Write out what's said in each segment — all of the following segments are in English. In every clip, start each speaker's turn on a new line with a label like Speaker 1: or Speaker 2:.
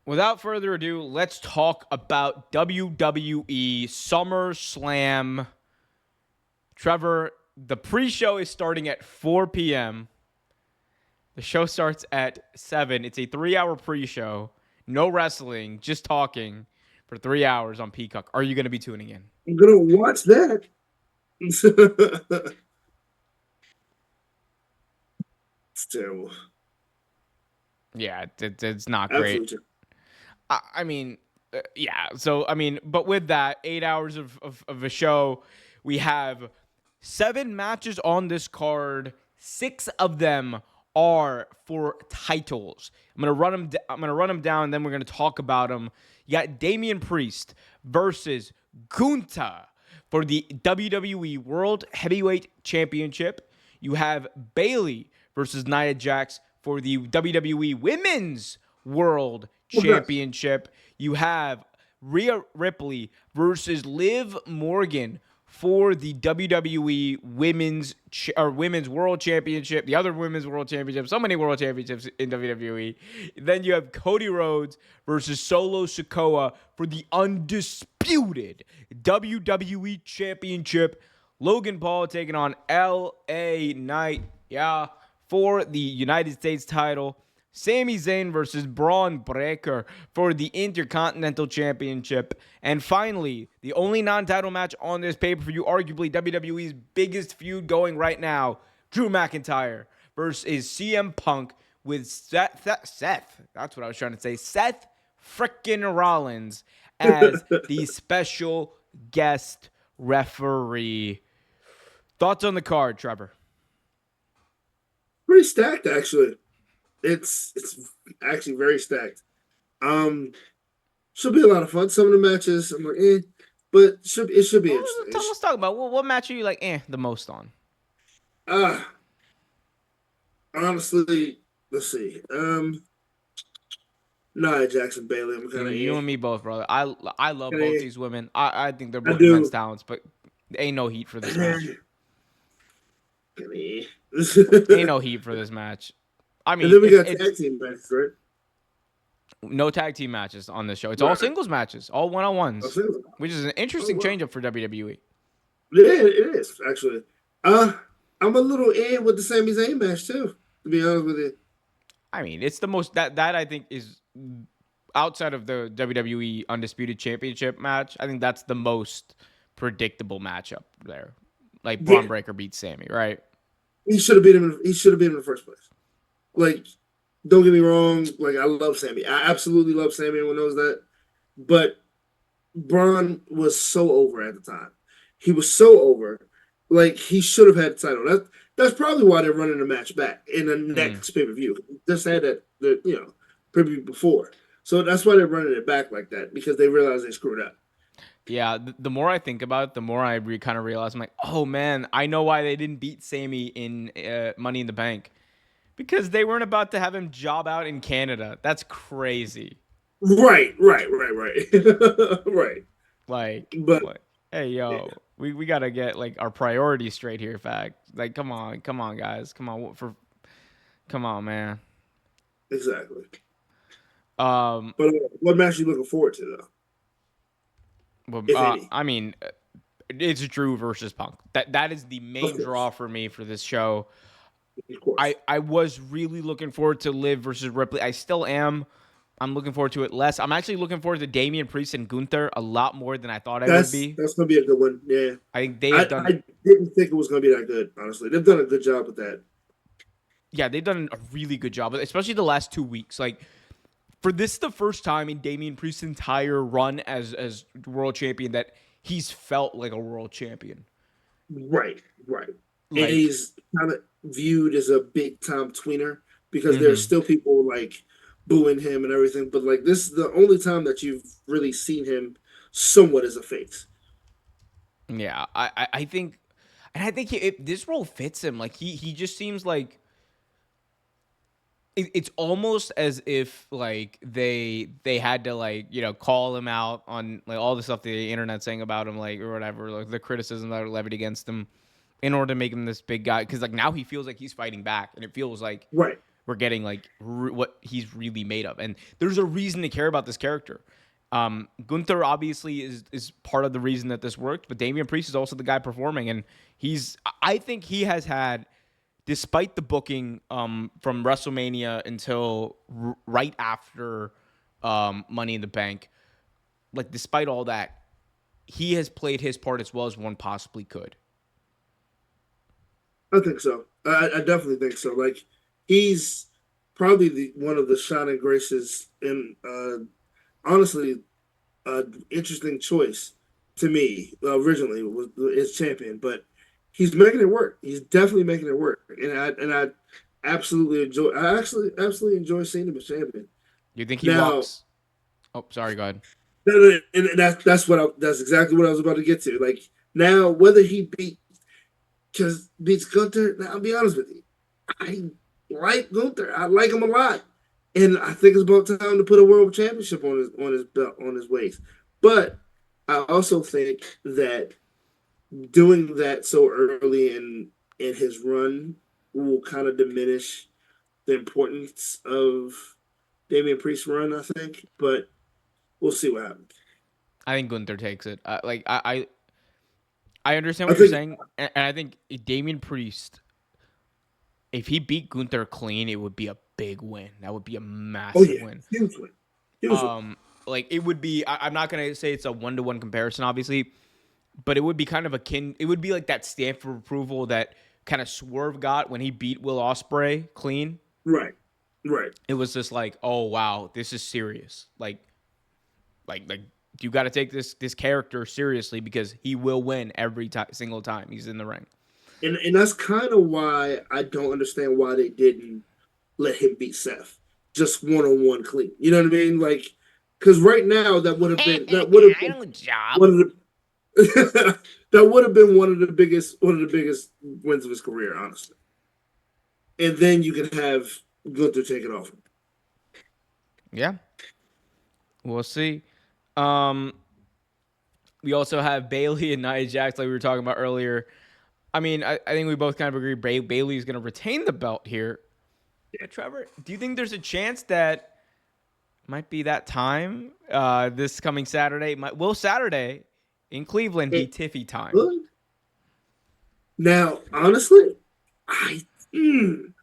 Speaker 1: Without further ado, let's talk about WWE SummerSlam. Trevor, the pre-show is starting at 4 p.m. The show starts at 7. It's a 3-hour pre-show. No wrestling, just talking for 3 hours on Peacock. Are you going to be tuning in?
Speaker 2: I'm gonna watch that. It's terrible.
Speaker 1: Yeah, it's not great.
Speaker 2: Absolutely.
Speaker 1: I mean, yeah. So, I mean, but with that, 8 hours of a show, we have 7 matches on this card. 6 of them are for titles. I'm gonna run them. I'm gonna run them down, and then we're gonna talk about them. You got Damian Priest versus Gunther for the WWE World Heavyweight Championship. You have Bayley versus Nia Jax for the WWE Women's World
Speaker 2: Okay.
Speaker 1: Championship. You have Rhea Ripley versus Liv Morgan for the WWE Women's World Championship, the other Women's World Championship, so many World Championships in WWE. Then you have Cody Rhodes versus Solo Sikoa for the undisputed WWE Championship. Logan Paul taking on LA Knight, for the United States title. Sami Zayn versus Braun Breaker for the Intercontinental Championship. And finally, the only non-title match on this pay-per-view, arguably WWE's biggest feud going right now, Drew McIntyre versus CM Punk with Seth, that's what I was trying to say, Seth frickin' Rollins as the special guest referee. Thoughts on the card, Trevor?
Speaker 2: Pretty stacked, actually. It's actually very stacked. Um, should be a lot of fun. Some of the matches, I'm like, but it should be
Speaker 1: Well,
Speaker 2: interesting.
Speaker 1: let's talk about what match are you like the most on?
Speaker 2: Uh honestly, let's see. Nia Jackson Bailey, I'm kind of
Speaker 1: You and me both, brother. I love
Speaker 2: kind
Speaker 1: both
Speaker 2: of
Speaker 1: these women. I think they're
Speaker 2: I
Speaker 1: both immense
Speaker 2: do
Speaker 1: talents, but ain't no heat for this match.
Speaker 2: kind of.
Speaker 1: Ain't no heat for this match. I
Speaker 2: And
Speaker 1: mean,
Speaker 2: then we got
Speaker 1: it's
Speaker 2: tag team matches, right?
Speaker 1: no tag team matches on this show. It's all
Speaker 2: Right.
Speaker 1: singles matches, all one on
Speaker 2: I'll
Speaker 1: ones,
Speaker 2: say that.
Speaker 1: which is an
Speaker 2: Oh
Speaker 1: interesting
Speaker 2: wow.
Speaker 1: changeup for WWE.
Speaker 2: Yeah, it is actually. Uh, I'm a little in with the Sami Zayn match too. To be honest with you.
Speaker 1: I mean, it's the most that I think is outside of the WWE Undisputed Championship match. I think that's the most predictable matchup there. Like
Speaker 2: Yeah,
Speaker 1: Braun Breaker beats Sammy, right?
Speaker 2: he should have beat him. He should have been in the first place. Like, don't get me wrong. Like, I love Sammy. I absolutely love Sammy. Everyone knows that. But Braun was so over at the time. He was so over. Like, he should have had the title. That's probably why they're running the match back in the
Speaker 1: Mm.
Speaker 2: next pay per view. Just had that the pay per view before. So that's why they're running it back like that because they realize they screwed up.
Speaker 1: Yeah, the more I think about it, the more I kind of realize I'm like, oh man, I know why they didn't beat Sammy in Money in the Bank because they weren't about to have him job out in Canada. That's crazy.
Speaker 2: Right. Right.
Speaker 1: Like,
Speaker 2: But
Speaker 1: what? Hey
Speaker 2: yeah,
Speaker 1: yo, we gotta get like our priorities straight here. Fact, like, come on, guys, come on, man.
Speaker 2: exactly.
Speaker 1: Um,
Speaker 2: But what match are you looking forward to though,
Speaker 1: but
Speaker 2: if any?
Speaker 1: I mean, it's Drew versus Punk. That is the
Speaker 2: Of
Speaker 1: main draw
Speaker 2: course,
Speaker 1: for me for this show.
Speaker 2: of course.
Speaker 1: I was really looking forward to Liv versus Ripley. I still am. I'm looking forward to it less. I'm actually looking forward to Damian Priest and Gunther a lot more than I thought I would
Speaker 2: That's
Speaker 1: be.
Speaker 2: that's gonna be a good one. Yeah,
Speaker 1: I think they have done,
Speaker 2: I didn't think it was gonna be that good. Honestly, they've done a good job with that.
Speaker 1: yeah, they've done a really good job, especially the last 2 weeks. Like for this, the first time in Damian Priest's entire run as world champion that he's felt like a world champion.
Speaker 2: Right. And
Speaker 1: Like,
Speaker 2: he's kind of viewed as a big time tweener because there's
Speaker 1: mm-hmm.
Speaker 2: still people like booing him and everything. But like this is the only time that you've really seen him somewhat as a face.
Speaker 1: Yeah, I think, and I think this role fits him. Like he just seems like it's almost as if like they had to like call him out on like all the stuff the internet saying about him like or whatever, like the criticism that are levied against him in order to make him this big guy because like now he feels like he's fighting back and it feels like
Speaker 2: Right.
Speaker 1: we're getting like what he's really made of, and there's a reason to care about this character. Gunther obviously is part of the reason that this worked, but Damian Priest is also the guy performing, and I think he has had, despite the booking from WrestleMania until right after Money in the Bank, like despite all that, he has played his part as well as one possibly could.
Speaker 2: I think so. I definitely think so. Like he's probably the one of the shining graces, and honestly, interesting choice to me originally was as champion, but he's making it work. He's definitely making it work, and I absolutely enjoy. I actually absolutely enjoy seeing him as champion.
Speaker 1: You think he
Speaker 2: Now,
Speaker 1: walks? Oh, sorry. Go ahead.
Speaker 2: no, no, and that's exactly what I was about to get to. Like now, whether he beats Gunther, now I'll be honest with you, I like Gunther. I like him a lot, and I think it's about time to put a world championship on his belt on his waist. But I also think that doing that so early in his run will kind of diminish the importance of Damian Priest's run. I think, but we'll see what happens.
Speaker 1: I think Gunther takes it. I understand
Speaker 2: I
Speaker 1: what you're
Speaker 2: think.
Speaker 1: saying, and I think Damian Priest, if he beat Gunther clean, it would be a big win. That would be a
Speaker 2: Oh
Speaker 1: massive
Speaker 2: yeah,
Speaker 1: win.
Speaker 2: huge win, huge win.
Speaker 1: Like it would be. I'm not gonna say it's a 1-to-1 comparison, obviously, but it would be kind of akin. It would be like that stamp of approval that kind of Swerve got when he beat Will Ospreay clean.
Speaker 2: Right, right.
Speaker 1: It was just like, oh wow, this is serious. Like you got to take this character seriously because he will win every single time he's in the ring.
Speaker 2: And that's kind of why I don't understand why they didn't let him beat Seth just one on one clean. You know what I mean? Like, because right now that would have
Speaker 1: I
Speaker 2: been
Speaker 1: know job.
Speaker 2: one of the that would have been one of the biggest wins of his career, honestly. And then you can have Gunther take it off him.
Speaker 1: Yeah, we'll see. Um, we also have Bailey and Nia Jax, like we were talking about earlier. I mean, I think we both kind of agree Bailey is going to retain the belt here. But Trevor, do you think there's a chance that might be that time this coming Saturday? Will Saturday in Cleveland be
Speaker 2: It
Speaker 1: Tiffy time?
Speaker 2: could. Now, honestly, I mm,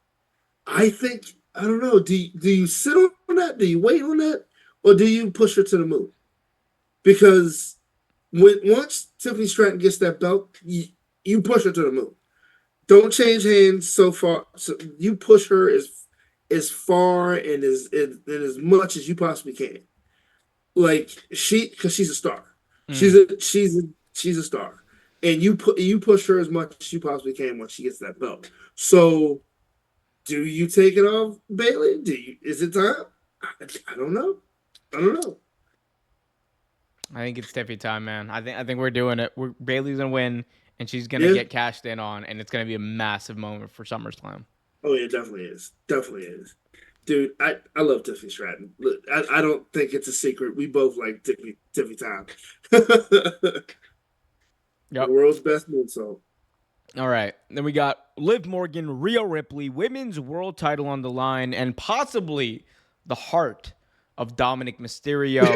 Speaker 2: I think I don't know. Do you sit on that? Do you wait on that, or do you push her to the moon? Because once Tiffany Stratton gets that belt, you push her to the moon. Don't change hands so far. So you push her as far and as much as you possibly can. Like because she's a star.
Speaker 1: Mm.
Speaker 2: She's a star, and you push her as much as you possibly can once she gets that belt. So do you take it off, Bailey? Is it time? I don't know. I don't know.
Speaker 1: I think it's Tiffy time, man. I think we're doing it. Bailey's gonna win, and she's gonna
Speaker 2: Yeah.
Speaker 1: get cashed in on, and it's gonna be a massive moment for SummerSlam.
Speaker 2: Oh yeah, definitely is. Definitely is. Dude, I love Tiffany Stratton. Look, I don't think it's a secret. We both like Tiffy time. The
Speaker 1: Yep.
Speaker 2: world's best moonsault.
Speaker 1: All right. Then we got Liv Morgan, Rhea Ripley, women's world title on the line, and possibly the heart of Dominic Mysterio.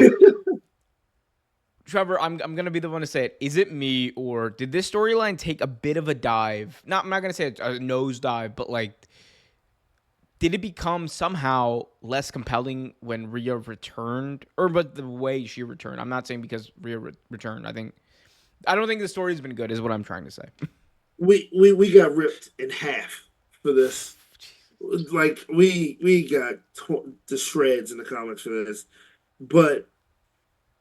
Speaker 1: Trevor, I'm gonna be the one to say it. Is it me, or did this storyline take a bit of a dive? I'm not gonna say a nose dive, but like, did it become somehow less compelling when Rhea returned, or but the way she returned? I'm not saying because Rhea returned. I don't think the story's been good. Is what I'm trying to say.
Speaker 2: We got ripped in half for this. Like we got the shreds in the comics for this. But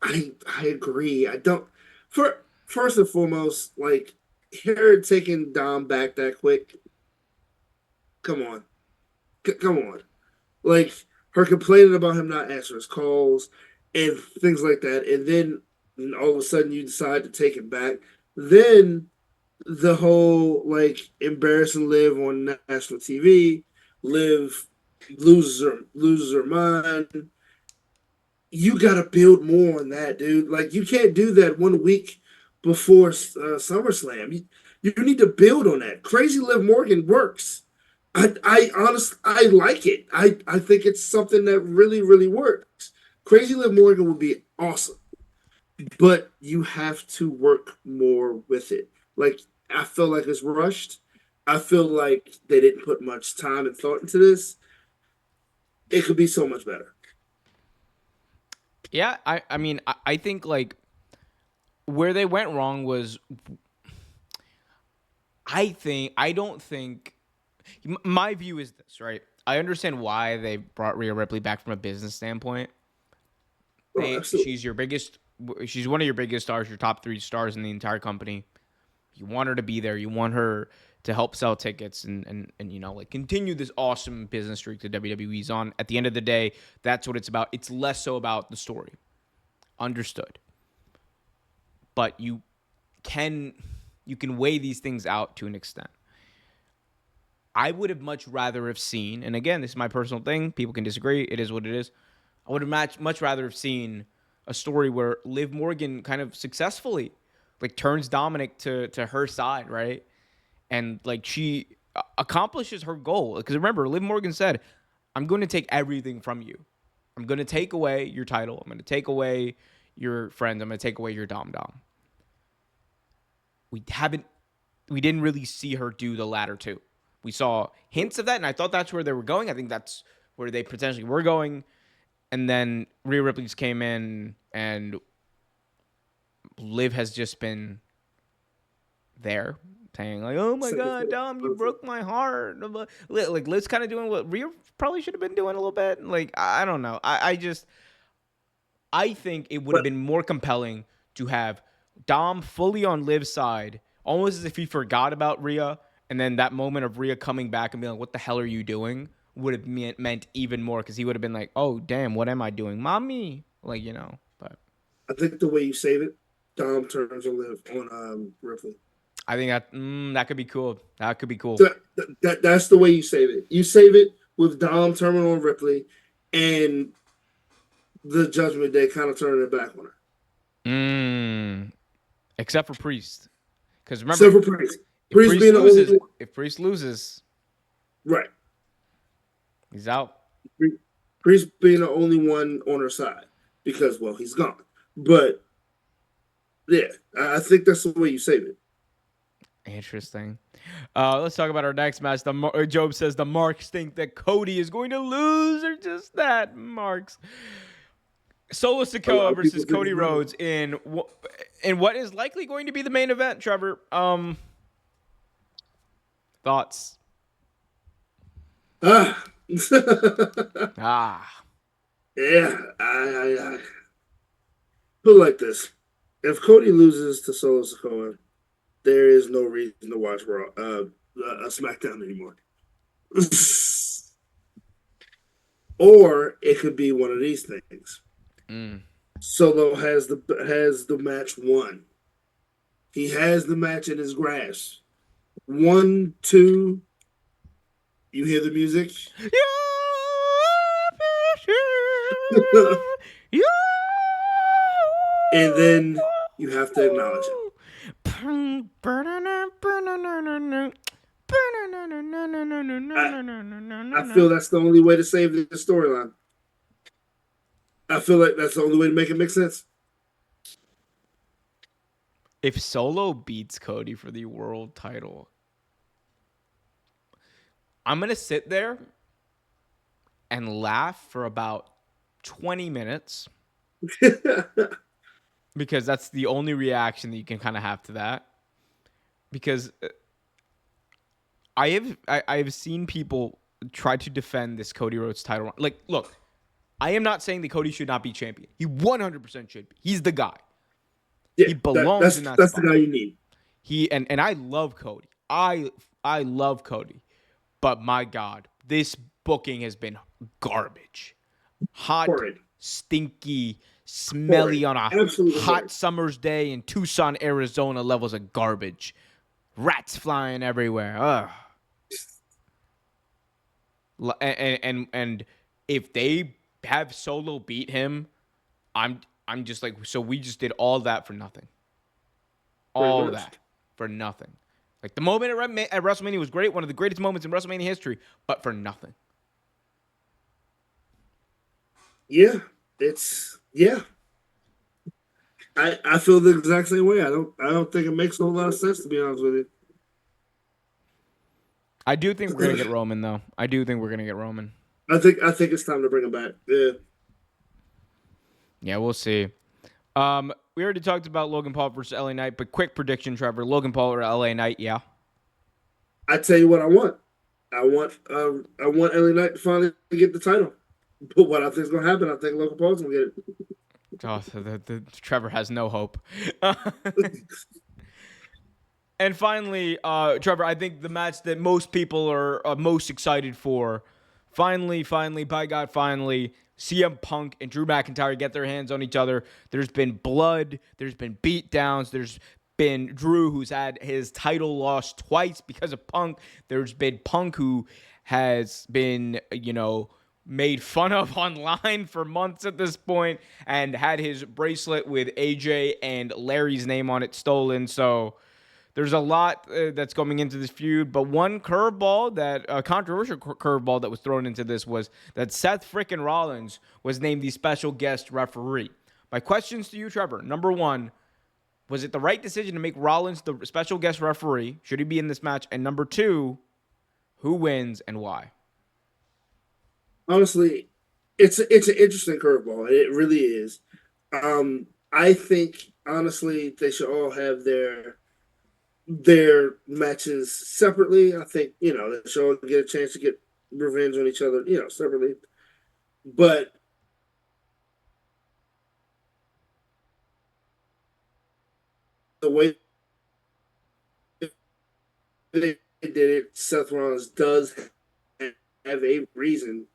Speaker 2: I agree. I don't for first and foremost, like her taking Dom back that quick. Come on. Come on. Like her complaining about him not answering his calls and things like that. And then all of a sudden you decide to take it back. Then the whole like embarrassing Liv on national TV, Liv loses her mind. You got to build more on that, dude. Like you can't do that 1 week before SummerSlam. You need to build on that. Crazy Liv Morgan works. I like it. I think it's something that really, really works. Crazy Liv Morgan would be awesome, but you have to work more with it. Like, I feel like it's rushed. I feel like they didn't put much time and thought into this. It could be so much better.
Speaker 1: Yeah, I mean, I think like where they went wrong was I don't think my view is this, right? I understand why they brought Rhea Ripley back from a business standpoint.
Speaker 2: Oh, absolutely.
Speaker 1: She's one of your biggest stars, your top 3 stars in the entire company. You want her to be there. You want her to help sell tickets and like continue this awesome business streak that WWE's on. At the end of the day, that's what it's about. It's less so about the story. Understood. But can you can weigh these things out to an extent. I would have much rather have seen, and again, this is my personal thing. People can disagree. It is what it is. I would have much rather have seen a story where Liv Morgan kind of successfully like turns Dominic to her side, right? And like she accomplishes her goal. Because remember, Liv Morgan said, "I'm going to take everything from you. I'm going to take away your title. I'm going to take away your friends. I'm going to take away your dom." We haven't we didn't really see her do the latter two. We saw hints of that, and I thought that's where they were going. I think that's where they potentially were going. And then Rhea Ripley's came in, and Liv has just been there, saying like, "Oh my
Speaker 2: Second
Speaker 1: God,
Speaker 2: fiddle.
Speaker 1: Dom, you broke my heart." Like Liv's kind of doing what Rhea probably should have been doing a little bit. Like I don't know. I think it would have
Speaker 2: But
Speaker 1: been more compelling to have Dom fully on Liv's side, almost as if he forgot about Rhea, and then that moment of Rhea coming back and being like, "What the hell are you doing?" would have meant even more because he would have been like, "Oh damn, what am I doing, mommy?" Like But
Speaker 2: I think the way you save it, Dom turns on Liv on Ripley.
Speaker 1: I think that could be cool. That could be cool.
Speaker 2: So that's the way you save it. You save it with Dom turning on Ripley, and the Judgment Day kind of turning it back on her.
Speaker 1: Mm, except for Priest, because remember,
Speaker 2: Except for Priest. Priest being the only one.
Speaker 1: If Priest loses,
Speaker 2: Right.
Speaker 1: he's out.
Speaker 2: Priest being the only one on her side because, well, he's gone. But yeah, I think that's the way you save it.
Speaker 1: Interesting. Let's talk about our next match. Job says the Marks think that Cody is going to lose, or just that Marks. Solo
Speaker 2: A lot
Speaker 1: Sikoa
Speaker 2: of people
Speaker 1: versus
Speaker 2: think
Speaker 1: Cody
Speaker 2: he's gone.
Speaker 1: Rhodes in what is likely going to be the main event. Trevor, thoughts?
Speaker 2: Ah.
Speaker 1: Ah,
Speaker 2: Yeah, I put it like this: if Cody loses to Solo Sikoa, there is no reason to watch Raw, SmackDown anymore. Or it could be one of these things.
Speaker 1: mm.
Speaker 2: Solo has the match won. He has the match in his grasp. 1, 2. You hear the music, and then you have to acknowledge it. I I feel that's the only way to save the storyline. I feel like that's the only way to make it make sense.
Speaker 1: If Solo beats Cody for the world title, I'm gonna sit there and laugh for about 20 minutes because that's the only reaction that you can kind of have to that. Because I have seen people try to defend this Cody Rhodes title run. Like, look, I am not saying that Cody should not be champion. He 100% should be. He's the guy.
Speaker 2: Yeah,
Speaker 1: He belongs
Speaker 2: that's
Speaker 1: in that
Speaker 2: that's the
Speaker 1: spot.
Speaker 2: guy you need.
Speaker 1: And I love Cody. I love Cody. But my God, this booking has been garbage. Hot,
Speaker 2: Horrid,
Speaker 1: stinky, smelly
Speaker 2: horrid,
Speaker 1: on a
Speaker 2: absolutely
Speaker 1: hot
Speaker 2: horrid.
Speaker 1: summer's day in Tucson, Arizona levels of garbage. Rats flying everywhere. Ugh. And if they have Solo beat him, I'm just like, so we just did all that for nothing.
Speaker 2: Pretty
Speaker 1: All
Speaker 2: much.
Speaker 1: that for nothing. Like the moment at WrestleMania was great, one of the greatest moments in WrestleMania history, but for nothing.
Speaker 2: Yeah, yeah. I feel the exact same way. I don't think it makes a whole lot of sense, to be honest with
Speaker 1: I do think we're gonna get
Speaker 2: you.
Speaker 1: Roman though. I do think we're gonna get Roman.
Speaker 2: I think it's time to bring him back. Yeah.
Speaker 1: Yeah, we'll see. We already talked about Logan Paul versus LA Knight, but quick prediction, Trevor. Logan Paul or LA Knight, yeah.
Speaker 2: I tell you what I want. I want LA Knight to finally get the title. But what I think is gonna happen, I think Logan Paul's gonna get
Speaker 1: Oh, Trevor has no hope.
Speaker 2: it.
Speaker 1: And finally, Trevor, I think the match that most people are most excited for, finally, by God, finally, CM Punk and Drew McIntyre get their hands on each other. There's been blood. There's been beatdowns. There's been Drew, who's had his title lost twice because of Punk. There's been Punk, who has been, made fun of online for months at this point and had his bracelet with AJ and Larry's name on it stolen. So there's a lot that's coming into this feud, but one curveball controversial curveball that was thrown into this was that Seth frickin' Rollins was named the special guest referee. My questions to you, Trevor. Number one, was it the right decision to make Rollins the special guest referee? Should he be in this match? And number two, who wins and why?
Speaker 2: Honestly, it's an interesting curveball. It really is. I think honestly they should all have their matches separately. I think they should all get a chance to get revenge on each other, separately. But the way they did it, Seth Rollins does have a reason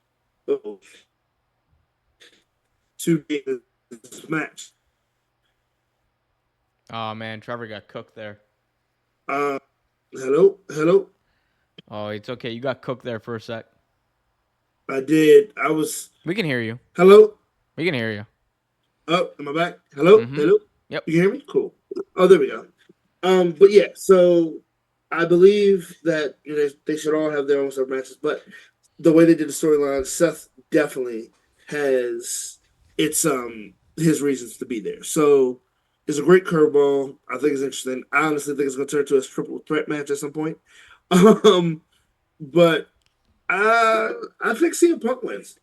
Speaker 2: to be in this match.
Speaker 1: Oh, man, Trevor got cooked there.
Speaker 2: Uh, hello.
Speaker 1: Oh, it's okay. You got cooked there for a sec.
Speaker 2: I did. I was.
Speaker 1: We can hear you.
Speaker 2: Hello.
Speaker 1: We can hear you.
Speaker 2: Oh, am I back? Hello.
Speaker 1: Mm-hmm.
Speaker 2: Hello.
Speaker 1: Yep.
Speaker 2: You can hear me? Cool. Oh, there we go. But yeah. So I believe that they should all have their own sub matches, but the way they did the storyline, Seth definitely has his reasons to be there. So it's a great curveball. I think it's interesting. I honestly think it's going to turn into a triple threat match at some point. But I think CM Punk wins.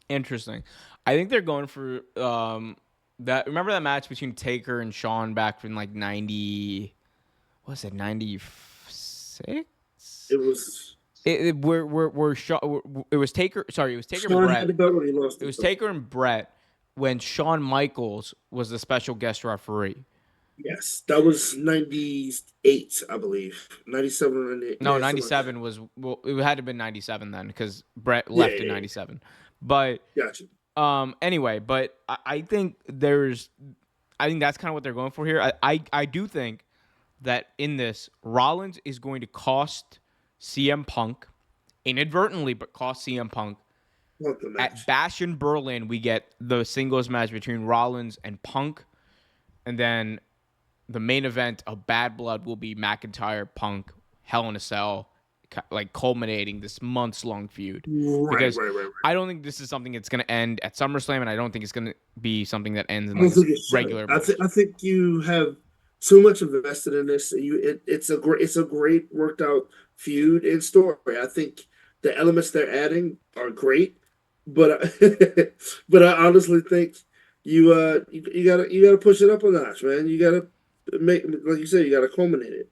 Speaker 1: Interesting. I think they're going for that. Remember that match between Taker and Shawn back in like 90? What was it, 96?
Speaker 2: It was.
Speaker 1: It was Taker. Sorry, it was Taker
Speaker 2: Shawn
Speaker 1: and Brett.
Speaker 2: had the belt when he lost
Speaker 1: It was Taker and Brett when Shawn Michaels was the special guest referee.
Speaker 2: Yes, that was 98, I believe. 97 or 98.
Speaker 1: No,
Speaker 2: Yeah,
Speaker 1: 97 was, well, it had to have been 97 then because Brett left in 97. But
Speaker 2: Gotcha.
Speaker 1: anyway, but I think I think that's kind of what they're going for here. I do think that in this, Rollins is going to cost CM Punk inadvertently, but cost CM Punk. At Bash in Berlin, we get the singles match between Rollins and Punk, and then the main event of Bad Blood will be McIntyre, Punk, Hell in a Cell, like culminating this months-long feud.
Speaker 2: Right.
Speaker 1: I don't think this is something that's going to end at SummerSlam, and I don't think it's going to be something that ends in
Speaker 2: I don't
Speaker 1: like
Speaker 2: think it's
Speaker 1: regular.
Speaker 2: I think you have too much invested in this. It's a great worked out feud and story. I think the elements they're adding are great, but but I honestly think you gotta push it up a notch, man. You gotta make, like you said, you gotta culminate it.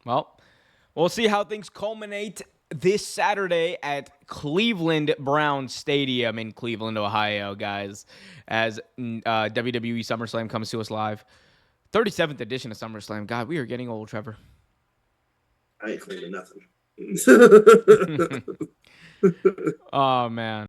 Speaker 1: Well, we'll see how things culminate this Saturday at Cleveland Browns Stadium in Cleveland, Ohio, guys, as WWE SummerSlam comes to us live. 37th edition of SummerSlam. God, we are getting old, Trevor.
Speaker 2: I ain't claiming nothing.
Speaker 1: Oh, man.